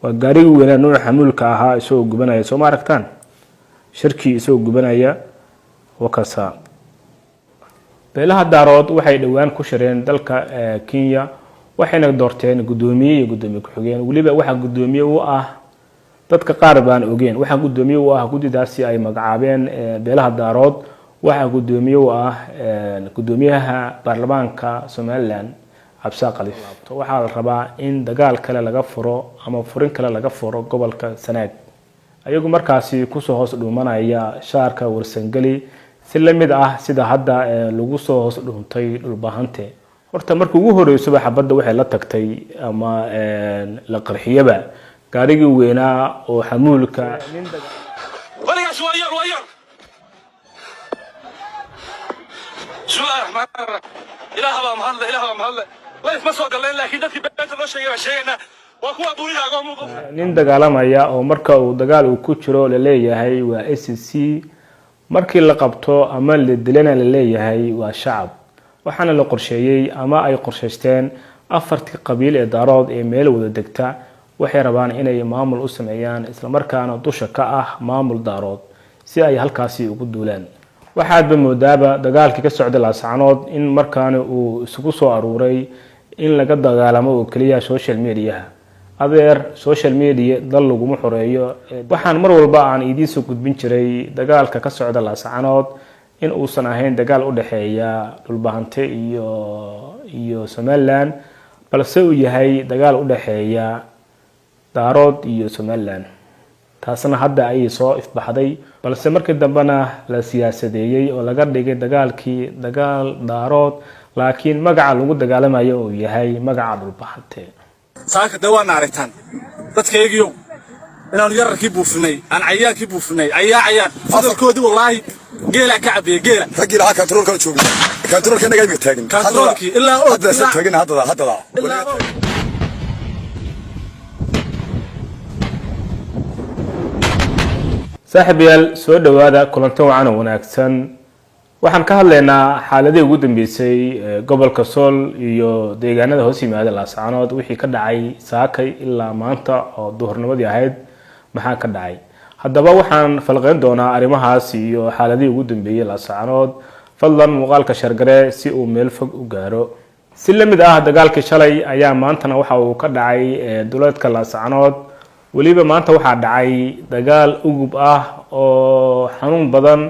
وقاري وين نوع حمول كاها يسوق جبنا يسوق معركتان شركي يسوق جبنا وكسا بيلها الدارود وحي دوان كشرين دلك كينيا وحين دورتين قدومي كحجين وليبا واحد قدومي dadka qaar baan ogeyn waxa gudoomiye u ah gudidaasi ay magacaabeen beelaha daarood waxa gudoomiye u ah gudoomiyaha baarlamaanka Soomaaliland Cabsa Khaliif waxa la rabaa in dagaal kale laga furo ama furin kale laga furo gobolka Sanaag ayagu markaasi ku soo hoos dhuumanaya shaarka warsangali si la mid ah sida hadda lagu soo hoos dhuuntay dhulbaahante horta markii ugu horeeyay xabadda waxay la tagtay ama la qarxiyaba قاري وينا وحمولك وليا شوية شو إله مهلا ليش ما سوق الله لكن ده في بيت الله شيئنا وأخو أبوي أقوم نين دجال ما يا أو مركا ودجال وكشرو للي هاي وSC مركي اللي قبته أمل للدلنا للي هاي وشعب وحنا لقرشيي أما أي قرشتين أفرت قبيل إدارات إيميل ودكتا waxay rabaan inay maamul u sameeyaan isla markaana dusha ka ah maamul daarood si ay halkaasi ugu duulaan waxaad moodaaba dagaalkii ka socday laasacanood in markaana uu isugu soo aruuray in laga dagaalamo oo kaliya social media adeer social media dal lagu xoreeyo waxaan mar walba aan idin soo gudbin jiray dagaalka ka socda laasacanood in uusan ahayn dagaal u dhaxeeya dhulbaahante iyo Soomaaliland balse uu yahay dagaal u dhaxeeya daarood iyo Soomaaliland taasna hadda ay soo ifbaxday balse markii dambana la siyaasadeeyay oo laga dhigay dagaal daarood laakiin magaca lagu dagaalamayo oo yahay magaca dhulbaahante saaka dawaan aragtaan dadkaygiyo inaan yararkii buufinay aan cayaankii buufinay cayaan fadalkoodii wallahi geela ka cabiye geela ragii la controlka joogo controlka naga imid taagan controlkii ilaa oo hadda taagan hadda صاحب يال سو دوادا كلنتو وعنا وناكسن waxaan ka hadlaynaa xaaladii ugu dambeysay gobolka Sool iyo deegaanada hoos yimaada Laascaanood wixii ka dhacay saakay ilaa maanta oo duhurnimadii ahayd maxaa ka dhacay haddaba waxaan falqeyn doonaa arrimahaas iyo xaaladii ugu dambeeyay Laascaanood fadlan muuqaalka shargare si uu meel fog u gaaro si la mid ah dagaalkii shalay ayaa maantana waxa uu ka dhacay duleedka Laascaanood waliba maanta waxa dhacay dagaal ugub ah oo xanuun badan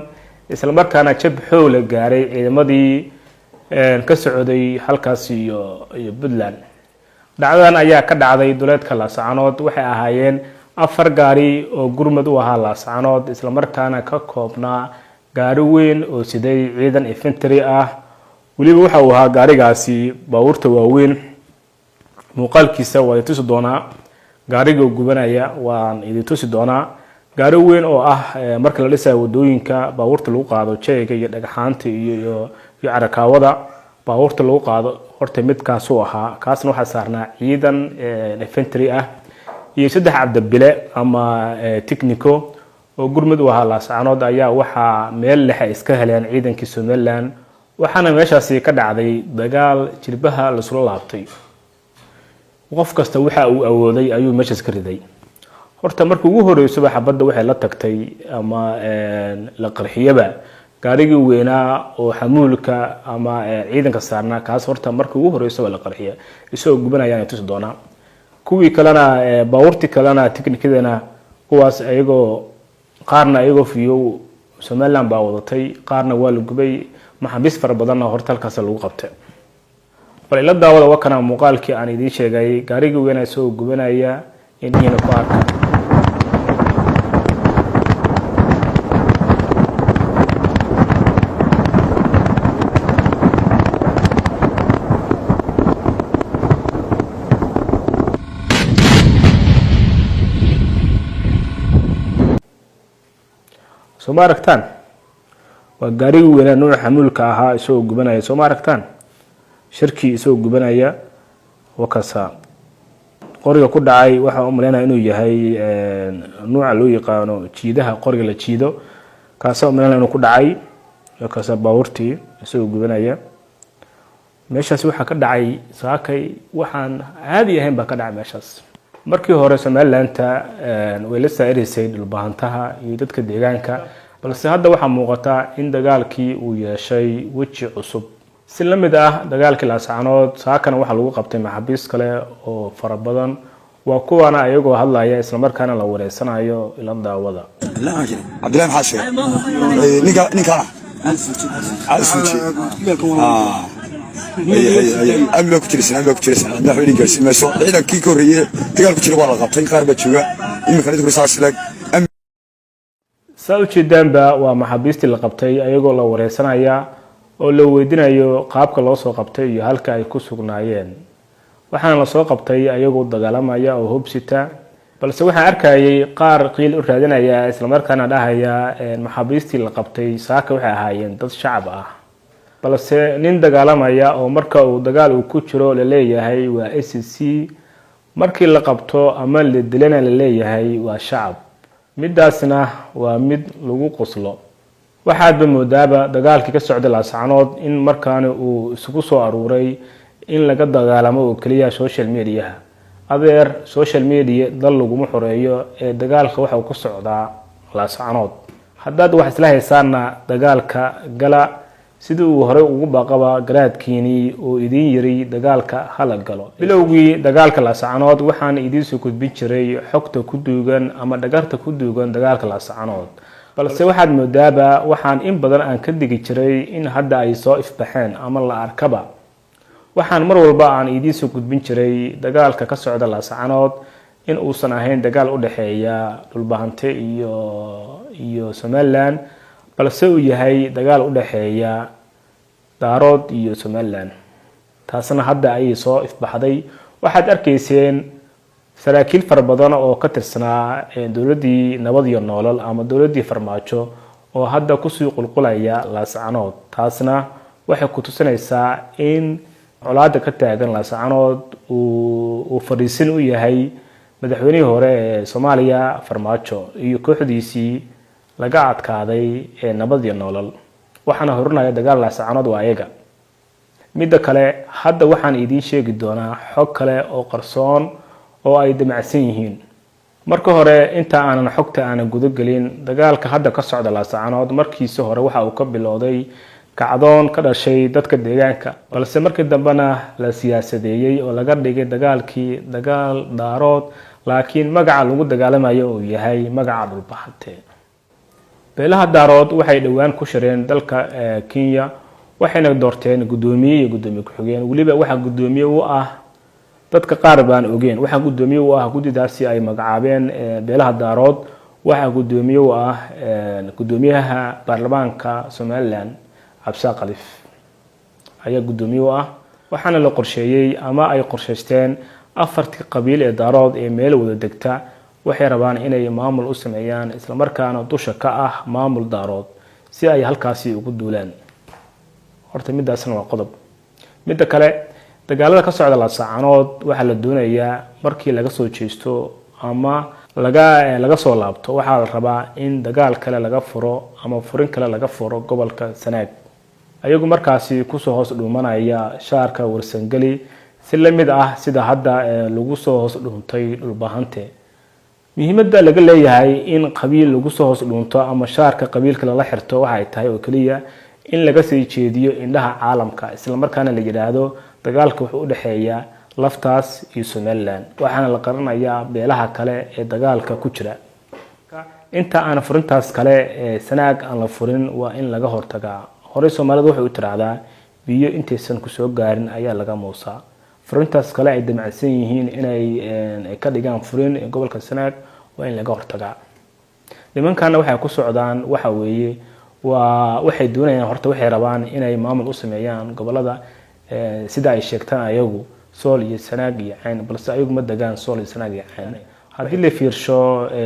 isla markaana jab xoog la gaaray ciidamadii ka socday halkaas iyo Puntland dhacdadan ayaa ka dhacday duleedka Laascaanood waxay ahaayeen 4 gaari oo gurmad u ahaa Laascaanood isla markaana ka koobnaa gaari weyn oo siday ciidan infantry ah waliba waxa uu ahaa gaarigaasi baabuurta waaweyn muuqaalkiisa waa tusi doonaa gaariga gubanaya waan idin tusi doonaa gaari weyn oo ah marka la dhisay wadooyinka baabuurta lagu qaado jeega iyo dhagaxaanta iyo carakaawada baabuurta lagu qaado horta mid kaas oo ahaa kaasna waxa saarnaa ciidan infantry ah iyo 3 cabdibile ama technico oo gurmad u ahaa Laascaanood ayaa waxa meel leex iska heleen ciidankii Soomaaliland waxaana meeshaasi ka dhacday dagaal jirbaha la soo laabtay qof kasta waxa uu awooday ayuu meeshaas ka riday horta markii ugu horeeyay xabadda waxay la tagtay ama la qarxiyaba gaarigii weynaa oo xamuulka ama ciidanka saarnaa kaas horta markii ugu horeeyay la qarxiya isoo gubanayaan tusi doona kuwii kalena baabuurtii kalena tiknikadana kuwaas ayagoo qaarna ayagoo fiyo Soomaaliland baa wadatay qaarna waa la gubay maxabis far badan horta halkaas lagu qabtay bal ila daawada wakana muuqaalkii aan idin sheegay gaarigii weynaa soo gubanaya inayna ku arkaan soo aragtaan waa gaarigii weynaa nooca xamuulka ahaa isoo gubanaya soo aragtaan shirkii isoo gubanaya wakasa qoriga ku dhacay waxa uu maleynaa inuu yahay nooca loo yaqaano jiidaha qoriga la jiido kaas oo maleynaa inuu ku dhacay wakasa baabuurtii isoo gubanaya meeshaas waxa ka dhacay saakay waxaan caadi ahayn ba ka dhacay meeshaas markii hore Somaliland way la saarisay dhulbahantaha iyo dadka deegaanka balse hadda waxa muuqata in dagaalkii uu yeeshay waji cusub si la mid ah dagaalkii Laascaanood saakana waxa lagu qabtay maxaabiis kale oo fara badan waa kuwana ayagoo hadlaya isla markaana la wareysanayo ila daawada Cabdilaahi Xaashi ninka أملك تريسن نحن نجلس مسوا إذا كي كورية تقال كتير والله قبطين قارب تشوى إنك خليت كل ساعة لك سألت دنبا ومحابيست اللي قبطي أيقول الله ورئيسنا يا ولو ودينا يو قابك الله سو قبطي هالك يكسر نايين وحنا الله سو قبطي أيقول دجالما يا أو هوب ستة بل سويها أركاي قار قيل أردنا يا إسلام أركنا ده يا محابيست اللي قبطي ساك وحنا هايين ضد شعب balse nin dagaalamaya oo marka uu dagaal uu ku jiro la leeyahay waa SSC markii la qabto ama la dilana la leeyahay waa shacab midaasna waa mid lagu qoslo waxaad moodaaba dagaalkii ka socday Laascaanood in markaana uu isugu soo aruuray in laga dagaalamo oo kaliya social media adeer social media dal lagu xoreeyo ee dagaalka waxa uu ku socdaa Laascaanood haddaad wax isla haysaana dagaalka gala sidii uu hore ugu baaqaba garaadkiini oo idin yiri dagaalka hala galo bilowgii dagaalka Laascaanood waxaan idin soo gudbin jiray xogta ku duugan ama dhagarta ku duugan dagaalka Laascaanood balse waxaad moodaaba waxaan in badan aan ka digi jiray in hadda ay soo ifbaxeen ama la arkaba waxaan mar walba aan idin soo gudbin jiray dagaalka ka socda Laascaanood in uusan ahayn dagaal u dhaxeeya dhulbahante iyo Somaliland balse uu yahay dagaal u dhaxeeya daarood iyo Somaliland taasna hadda ay soo ifbaxday waxaad arkayseen saraakiil far badan oo ka tirsanaa dawladii nabad iyo nolol ama dawladii farmaajo oo hadda ku soo qulqulaya Laascaanood taasna waxay ku tusinaysaa in colaadda ka taagan Laascaanood uu fariisin u yahay madaxweynihii hore ee Soomaaliya farmaajo iyo kooxdiisii laga adkaaday nabad iyo nolol waxaana horunaya dagaal Laascaanood waa ayaga midda kale hadda waxaan idin sheegi doonaa xog kale oo qarsoon oo ay damacsan yihiin marka hore inta aanan xogta aanan gudo galin dagaalka hadda ka socda Laascaanood markiisa hore waxa uu ka bilowday kacdoon ka dhashay dadka deegaanka balse markii dambena la siyaasadeeyay oo laga dhigay dagaal daarood laakiin magaca lagu dagaalamayo uu yahay magaca dhulbahante beelaha daarood waxay dhawaan ku shireen dalka Kenya waxayna doorteen gudoomiye iyo gudoomiye ku xigeen waliba waxa gudoomiye u ah dadka qaar baan ogeen waxa gudoomiye u ah gudidaasi ay magacaabeen beelaha daarood waxa gudoomiye u ah gudoomiyaha baarlamaanka Somaliland Cabsa Qalif ayaa gudoomiye u ah waxaana la qorsheeyay ama ay qorsheysteen afartii qabiil ee daarood ee meel wada degta waxay rabaan inay maamul u sameeyaan isla markaana dusha ka ah maamul daarood si ay halkaasi ugu duulaan horta midaasna waa qodob midda kale dagaalada ka socda Laascaanood waxa la doonayaa markii laga soo jeesto ama laga soo laabto waxa la rabaa in dagaal kale laga furo ama furin kale laga furo gobolka Sanaag ayagu markaasi ku soo hoos dhuumanaya shaarka warsangali si la mid ah sida hadda lagu soo hoos dhuuntay dhulbahante muhiimadda laga leeyahay in qabiil lagu soo hoos dhuunto ama shaarka qabiilka la xirto waxa ay tahay oo kaliya in laga sii jeediyo indhaha caalamka isla markaana la yiraahdo dagaalka wuxuu u dhaxeeya laftaas iyo Somaliland waxaana la qaranayaa beelaha kale ee dagaalka ku jira inta aan furintaas kale ee Sanaag aan la furin waa in laga hortagaa hore Soomaalidu waxay u tiraahdaa biyo intaysan ku soo gaarin ayaa laga muusaa furintaas kale ay damacsan yihiin inay ka dhigaan furin gobolka Sanaag waa in laga hortagaa nimankana waxay ku socdaan waxa weeye waxay doonayaan horta waxay rabaan inay maamul u sameeyaan gobolada sida ay sheegtaan ayagu Sool iyo Sanaag iyo Cayn balse ayagu ma degaan Sool iyo Sanaag iyo Cayn hadii la fiirsho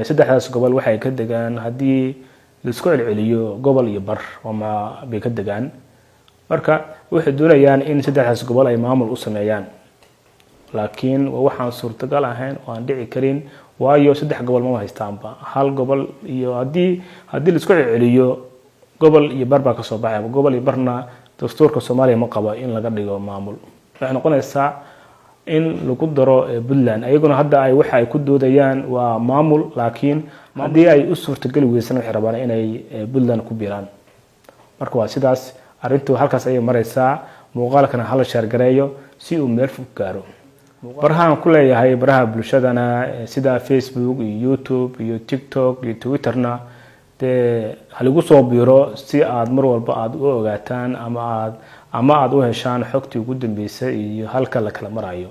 saddexdaas gobol waxay ka degaan hadii la isku celceliyo gobol iyo bar ama bay ka degaan marka waxay doonayaan in saddexdaas gobol ay maamul u sameeyaan laakiin waxaan suurtagal ahayn oo aan dhici karin waayo saddex gobol ma haystaanba hal gobol iyo hadii la isku celceliyo gobol iyo bar baa ka soo baxay gobol iyo barna dastuurka Soomaaliya ma qabo in laga dhigo maamul waxay noqonaysaa in lagu daro Puntland ayaguna hadda ay waxa ay ku doodayaan waa maamul laakiin hadii ay u suurtagal weysana waxay rabaan inay Puntland ku biiraan marka waa sidaas arintu halkaas ay maraysaa muuqaalkana hal share gareeyo si uu meel fog gaaro barahan ku leeyahay baraha bulshadana sida Facebook iyo YouTube iyo TikTok iyo Twitterna haligu soo biiro si aad mar walba aad u ogaataan ama aad u heshaan xogtii ugu dambeysay iyo halka la kala marayo